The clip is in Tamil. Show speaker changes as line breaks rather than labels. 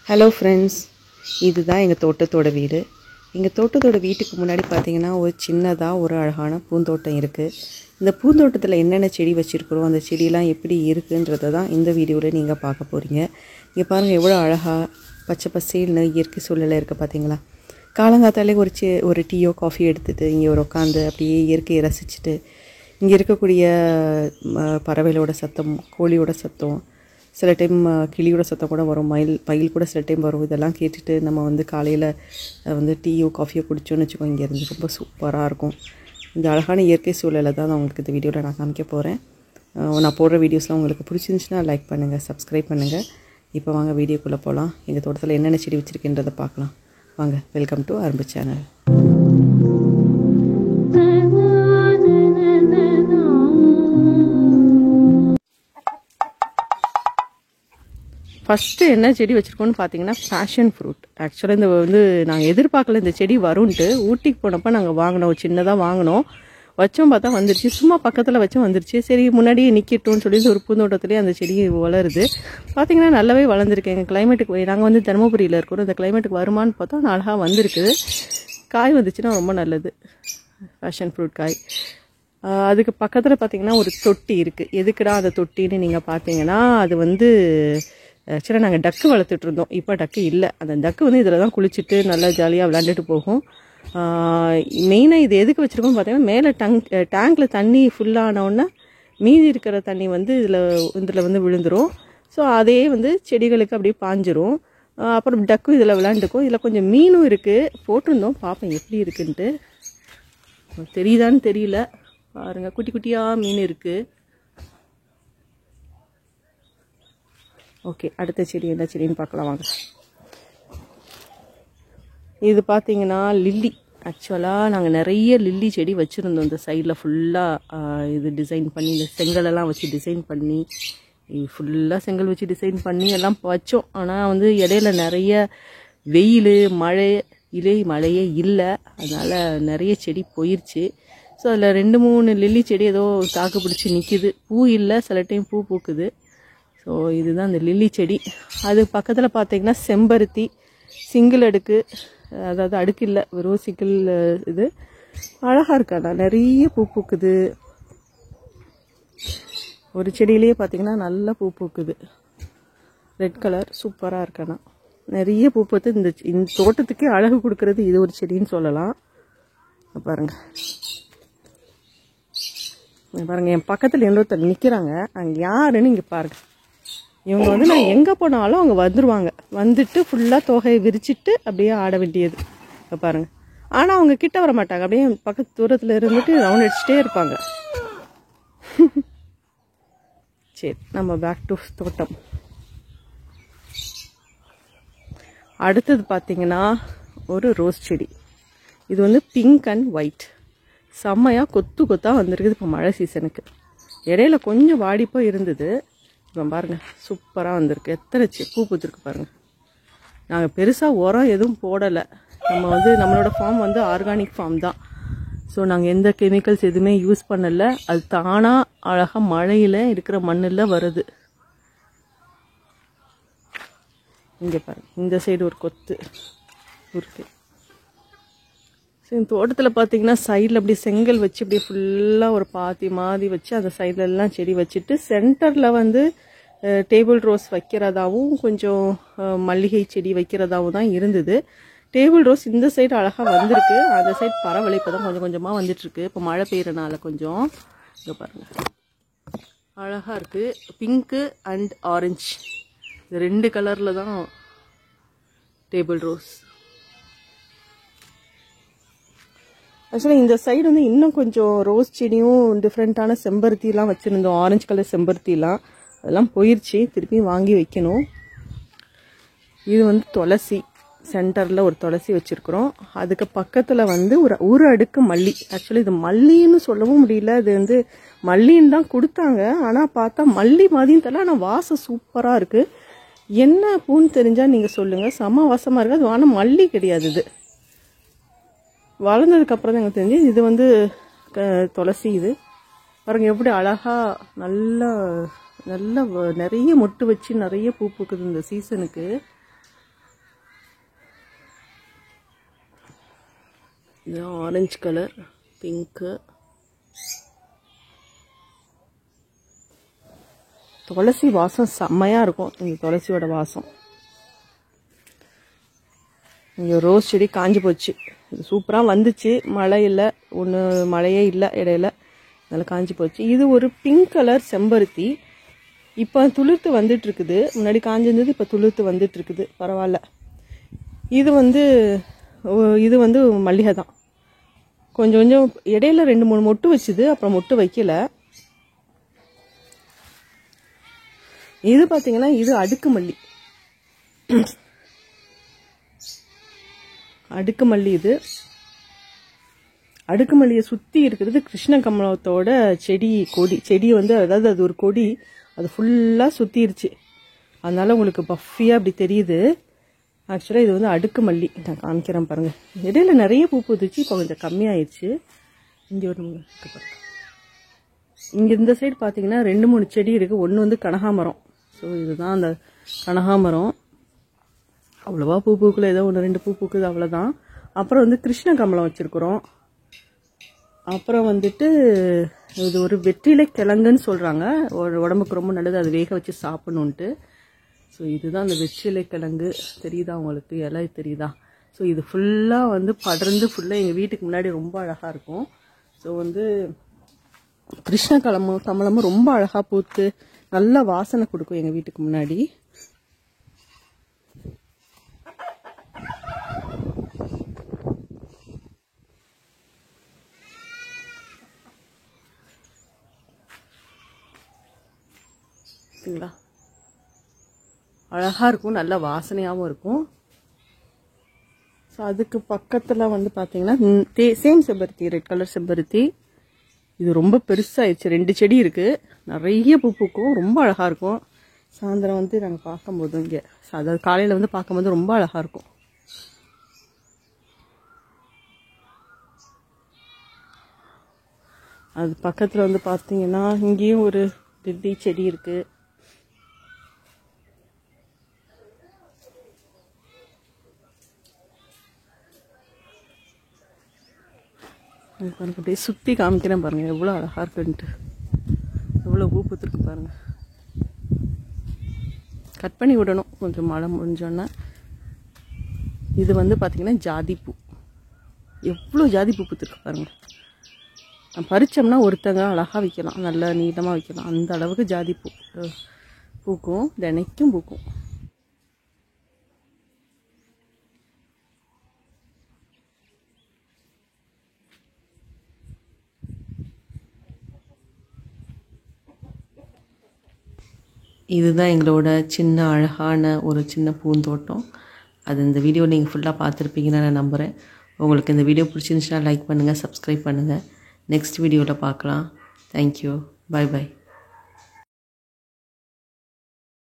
ஹலோ ஃப்ரெண்ட்ஸ், இதுதான் எங்கள் தோட்டத்தோட வீடு. எங்கள் தோட்டத்தோட வீட்டுக்கு முன்னாடி பார்த்தீங்கன்னா ஒரு சின்னதாக ஒரு அழகான பூந்தோட்டம் இருக்குது. இந்த பூந்தோட்டத்தில் என்னென்ன செடி வச்சுருக்குறோம், அந்த செடியெலாம் எப்படி இருக்குன்றதை தான் இந்த வீடியோவில் நீங்கள் பார்க்க போகிறீங்க. இங்கே பாருங்கள் எவ்வளோ அழகாக பச்சை பசேல்னு இயற்கை சூழலில் இருக்குது பார்த்தீங்களா. காலங்காத்தாலே ஒரு டீயோ காஃபியோ எடுத்துகிட்டு இங்கே ஒரு உட்காந்து அப்படியே இயற்கையை ரசிச்சுட்டு இங்கே இருக்கக்கூடிய பறவைகளோட சத்தம், கோழியோட சத்தம், சில டைம் கிளியோட சத்தம் கூட வரும், பயில் கூட சில டைம் வரும். இதெல்லாம் கேட்டுட்டு நம்ம வந்து காலையில் டீயோ காஃபியோ குடிச்சோன்னு வச்சுக்கோங்க, இங்கேருந்து ரொம்ப சூப்பராக இருக்கும். இந்த அழகான இயற்கை சூழலை தான் நான் உங்களுக்கு இந்த வீடியோவில் நான் காமிக்க போகிறேன். நான் போடுற வீடியோஸ்லாம் உங்களுக்கு பிடிச்சிருந்துச்சுன்னா லைக் பண்ணுங்கள், சப்ஸ்கிரைப் பண்ணுங்கள். இப்போ வாங்க வீடியோக்குள்ளே போகலாம். எங்கள் தோட்டத்தில் என்னென்ன செடி வச்சுருக்கின்றதை பார்க்கலாம் வாங்க. வெல்கம் டு அரும்பு சேனல். ஃபஸ்ட்டு என்ன செடி வச்சுருக்கோன்னு பார்த்தீங்கன்னா பேஷன் ஃப்ரூட். ஆக்சுவலாக இந்த நாங்கள் எதிர்பார்க்கல இந்த செடி வரும்ன்ட்டு. ஊட்டிக்கு போனப்போ நாங்கள் வாங்கினோம், சின்னதாக வாங்கினோம், வச்சோம், பார்த்தா வந்துருச்சு. சும்மா பக்கத்தில் வச்சும் வந்துருச்சு. சரி முன்னாடியே நிற்கட்டும்னு சொல்லி ஒரு பூந்தோட்டத்துலேயே அந்த செடி வளருது. பார்த்திங்கன்னா நல்லாவே வளர்ந்துருக்கு. எங்கள் கிளைமேட்டுக்கு நாங்கள் தருமபுரியில் இருக்கிறோம், இந்த கிளைமேட்டுக்கு வருமானு பார்த்தா அழகாக வந்திருக்குது. காய் வந்துச்சுன்னா ரொம்ப நல்லது, பேஷன் ஃப்ரூட் காய். அதுக்கு பக்கத்தில் பார்த்திங்கன்னா ஒரு தொட்டி இருக்குது. எதுக்குடா அந்த தொட்டின்னு நீங்கள் பார்த்தீங்கன்னா, அது ஆக்சுவலாக நாங்கள் டக்கு வளர்த்துட்டு இருந்தோம். இப்போ டக்கு இல்லை. அந்த டக்கு இதில் தான் குளிச்சுட்டு நல்லா ஜாலியாக விளாண்டுட்டு போகும். மெயினாக இது எதுக்கு வச்சுருக்கோம்னு பார்த்தீங்கன்னா, மேலே டேங்கில் தண்ணி ஃபுல்லானோடனே மீதி இருக்கிற தண்ணி இதில் விழுந்துடும். ஸோ அதே செடிகளுக்கு அப்படியே பாஞ்சிரும். அப்புறம் டக்கும் இதில் விளாண்டுக்கும். இதில் கொஞ்சம் மீனும் இருக்குது, போட்டிருந்தோம், பார்ப்பேன் எப்படி இருக்குன்ட்டு. தெரியுதான்னு தெரியல, பாருங்கள் குட்டி குட்டியாக மீன் இருக்குது. ஓகே, அடுத்த செடி என்ன செடின்னு பார்க்கலாம் வாங்க. இது பார்த்தீங்கன்னா லில்லி. ஆக்சுவலாக நாங்கள் நிறைய லில்லி செடி வச்சுருந்தோம். இந்த சைடில் ஃபுல்லாக இது டிசைன் பண்ணி, இந்த செங்கலெல்லாம் வச்சு டிசைன் பண்ணி, ஃபுல்லாக செங்கல் வச்சு டிசைன் பண்ணி எல்லாம் வச்சோம். ஆனால் இடையில நிறைய வெயில், மழையே இல்லை, அதனால் நிறைய செடி போயிடுச்சு. ஸோ அதில் 2-3 லில்லி செடி ஏதோ தாக்கு பிடிச்சி நிற்கிது. பூ இல்லை, சில டைம் பூ பூக்குது. ஸோ இதுதான் இந்த லில்லி செடி. அது பக்கத்தில் பார்த்தீங்கன்னா செம்பருத்தி, சிங்கிள் அடுக்கு, அதாவது அடுக்கு இல்லை, வெறும் சிங்கிள். இது அழகாக இருக்காண்ணா, நிறைய பூ பூக்குது. ஒரு செடியிலேயே பார்த்தீங்கன்னா நல்லா பூ பூக்குது, ரெட் கலர், சூப்பராக இருக்காண்ணா. நிறைய பூ பூத்து இந்த தோட்டத்துக்கே அழகு கொடுக்கறது இது ஒரு செடின்னு சொல்லலாம். பாருங்கள் பாருங்கள், என் பக்கத்தில் இன்னொருத்தர் நிற்கிறாங்க. அங்கே யாருன்னு இங்கே பாருங்கள். இவங்க நான் எங்கே போனாலும் அவங்க வந்துடுவாங்க. வந்துட்டு ஃபுல்லாக தொகையை விரிச்சிட்டு அப்படியே ஆட வேண்டியது. இப்போ பாருங்கள். ஆனால் அவங்க கிட்ட வர மாட்டாங்க, அப்படியே பக்கத்து தூரத்தில் இருந்துட்டு ரவுண்ட் அடிச்சுட்டே இருப்பாங்க. சரி, நம்ம பேக் டு தோட்டம். அடுத்தது பார்த்தீங்கன்னா ஒரு ரோஸ் செடி. இது பிங்க் அண்ட் ஒயிட், செம்மையாக கொத்து கொத்தாக வந்திருக்குது இப்போ மழை சீசனுக்கு. இடையில கொஞ்சம் வாடிப்போ இருந்தது, இப்போ பாருங்கள் சூப்பராக வந்திருக்கு. எத்தனை பூ பூத்துருக்கு பாருங்கள். நாங்கள் பெருசாக உரம் எதுவும் போடலை. நம்மளோட ஃபார்ம் ஆர்கானிக் ஃபார்ம் தான். ஸோ நாங்கள் எந்த கெமிக்கல்ஸ் எதுவுமே யூஸ் பண்ணலை. அது தானாக அழகாக மழையில் இருக்கிற மண்ணில் வருது. இங்கே பாருங்கள், இந்த சைடு ஒரு கொத்து இருக்குது. ஸோ இந்த தோட்டத்தில் பார்த்தீங்கன்னா சைடில் அப்படியே செங்கல் வச்சு அப்படியே ஃபுல்லாக ஒரு பாத்தி மாதிரி வச்சு அந்த சைட்லெல்லாம் செடி வச்சுட்டு சென்டரில் டேபிள் ரோஸ் வைக்கிறதாவும் கொஞ்சம் மல்லிகை செடி வைக்கிறதாவும் தான் இருந்தது. டேபிள் ரோஸ் இந்த சைடு அழகாக வந்திருக்கு, அந்த சைடு பரவாயில்ல, இப்போ தான் கொஞ்சம் கொஞ்சமாக வந்துட்டுருக்கு. இப்போ மழை பெய்யறனால கொஞ்சம். இங்கே பாருங்கள் அழகாக இருக்குது, பிங்க்கு அண்ட் ஆரஞ்சு, இது 2 கலரில் தான் டேபிள் ரோஸ். ஆக்சுவலாக இந்த சைடு இன்னும் கொஞ்சம் ரோஸ் செடியும் டிஃப்ரெண்ட்டான செம்பருத்திலாம் வச்சுருந்தோம். ஆரஞ்சு கலர் செம்பருத்திலாம், அதெல்லாம் போயிடுச்சு, திருப்பி வாங்கி வைக்கணும். இது துளசி, சென்டரில் ஒரு துளசி வச்சுருக்குறோம். அதுக்கு பக்கத்தில் ஒரு அடுக்கு மல்லி. ஆக்சுவலி இது மல்லின்னு சொல்லவும் முடியல, இது மல்லின்னு தான் கொடுத்தாங்க. ஆனால் பார்த்தா மல்லி மாதிரின்னு தெரியல, ஆனால் வாசம் சூப்பராக இருக்குது. என்ன பூன்னு தெரிஞ்சால் நீங்கள் சொல்லுங்கள், செம்ம வாசமாக இருக்குது. அது ஆனால் மல்லி கிடையாது, இது வளர்ந்ததுக்கப்புறம் தான் எனக்கு தெரிஞ்சு. இது துளசி. இது பாருங்கள் எப்படி அழகாக நல்லா நிறைய மொட்டு வச்சு நிறைய பூ பூக்குது இந்த சீசனுக்கு. இது ஆரஞ்சு கலர், பிங்க்கு. துளசி வாசம் செம்மையாக இருக்கும். இந்த துளசியோட வாசம். இங்கே ரோஸ் செடி காஞ்சி போச்சு. இது சூப்பராக வந்துச்சு, மழை இல்லை, மழையே இல்லை இடையில, அதனால் காஞ்சி போச்சு. இது ஒரு பிங்க் கலர் செம்பருத்தி. இப்போ துளிர்த்து வந்துட்டு இருக்குது. முன்னாடி காஞ்சிருந்தது, இப்போ துளிர்த்து வந்துட்டு இருக்குது. பரவாயில்ல. இது வந்து மல்லிகை தான். கொஞ்சம் கொஞ்சம் இடையில 2-3 மொட்டு வச்சுது, அப்புறம் மொட்டு வைக்கல. இது பார்த்தீங்கன்னா இது அடுக்கு மல்லி. அடுக்கு மல்லி. இது அடுக்கு மல்லியை சுற்றி இருக்கிறது கிருஷ்ண கமலத்தோட செடி வந்து, அதாவது அது ஒரு கொடி, அது ஃபுல்லாக சுற்றிருச்சு. அதனால உங்களுக்கு பஃபியாக அப்படி தெரியுது. ஆக்சுவலாக இது வந்து அடுக்கு மல்லி. நான் காமிக்கிறேன் பாருங்கள். இடையில நிறைய பூ பூத்துச்சு, இப்போ கொஞ்சம் கம்மியாயிடுச்சு. இங்கே ஒரு பாருங்க. இங்கே இந்த சைடு பார்த்தீங்கன்னா 2-3 செடி இருக்குது. ஒன்று வந்து கனகாமரம். ஸோ இதுதான் அந்த கனகாமரம். அவ்வளோவா பூ பூக்குள்ள, ஏதோ 1-2 பூ பூக்குது, அவ்வளோதான். அப்புறம் வந்து கிருஷ்ண கமலம் வச்சுருக்குறோம். அப்புறம் வந்துட்டு இது ஒரு வெற்றிலை கிழங்குன்னு சொல்கிறாங்க. உடம்புக்கு ரொம்ப நல்லது, அது வேக வச்சு சாப்பிடணுன்ட்டு. ஸோ இதுதான் அந்த வெற்றிலை கிழங்கு. தெரியுதா உங்களுக்கு? இலை தெரியுதா? ஸோ இது ஃபுல்லாக வந்து படர்ந்து ஃபுல்லாக எங்கள் வீட்டுக்கு முன்னாடி ரொம்ப அழகாக இருக்கும். ஸோ வந்து கிருஷ்ண கமலமும் ரொம்ப அழகாக பூத்து நல்ல வாசனை கொடுக்கும் எங்கள் வீட்டுக்கு முன்னாடி. சரிங்களா? அழகாக இருக்கும், நல்ல வாசனையாகவும் இருக்கும். ஸோ அதுக்கு பக்கத்தில் வந்து பார்த்தீங்கன்னா சேம் செம்பருத்தி, ரெட் கலர் செம்பருத்தி. இது ரொம்ப பெருசாகிடுச்சு. 2 செடி இருக்குது, நிறைய பூ பூக்கும், ரொம்ப அழகாக இருக்கும். சாயந்தரம் வந்து நாங்கள் பார்க்கும்போது, இங்கே அதாவது காலையில் வந்து பார்க்கும்போது ரொம்ப அழகாக இருக்கும். அது பக்கத்தில் வந்து பார்த்தீங்கன்னா இங்கேயும் ஒரு லில்லி செடி இருக்குது. அப்படியே சுற்றி காமிக்கிறேன் பாருங்கள், எவ்வளோ அழகாக இருக்குன்ட்டு. எவ்வளோ பூ பூத்துருக்கு பாருங்கள். கட் பண்ணி விடணும் கொஞ்சம் மழை முடிஞ்சோன்னே. இது வந்து பார்த்திங்கன்னா ஜாதிப்பூ. எவ்வளோ ஜாதி பூ பூத்துருக்கு பாருங்கள். பறிச்சோம்னா ஒருத்தங்க அழகாக வைக்கலாம், நல்லா நீளமாக வைக்கலாம். அந்த அளவுக்கு ஜாதி பூக்கும், தினைக்கும் பூக்கும். இதுதான் எங்களோட சின்ன அழகான ஒரு சின்ன பூந்தோட்டம். அது இந்த வீடியோ நீங்கள் ஃபுல்லாக பார்த்துருப்பீங்கன்னு நான் நம்புகிறேன். உங்களுக்கு இந்த வீடியோ பிடிச்சிருந்துச்சுன்னா லைக் பண்ணுங்கள், சப்ஸ்கிரைப் பண்ணுங்கள். நெக்ஸ்ட் வீடியோவில் பார்க்கலாம். தேங்க்யூ. Bye by.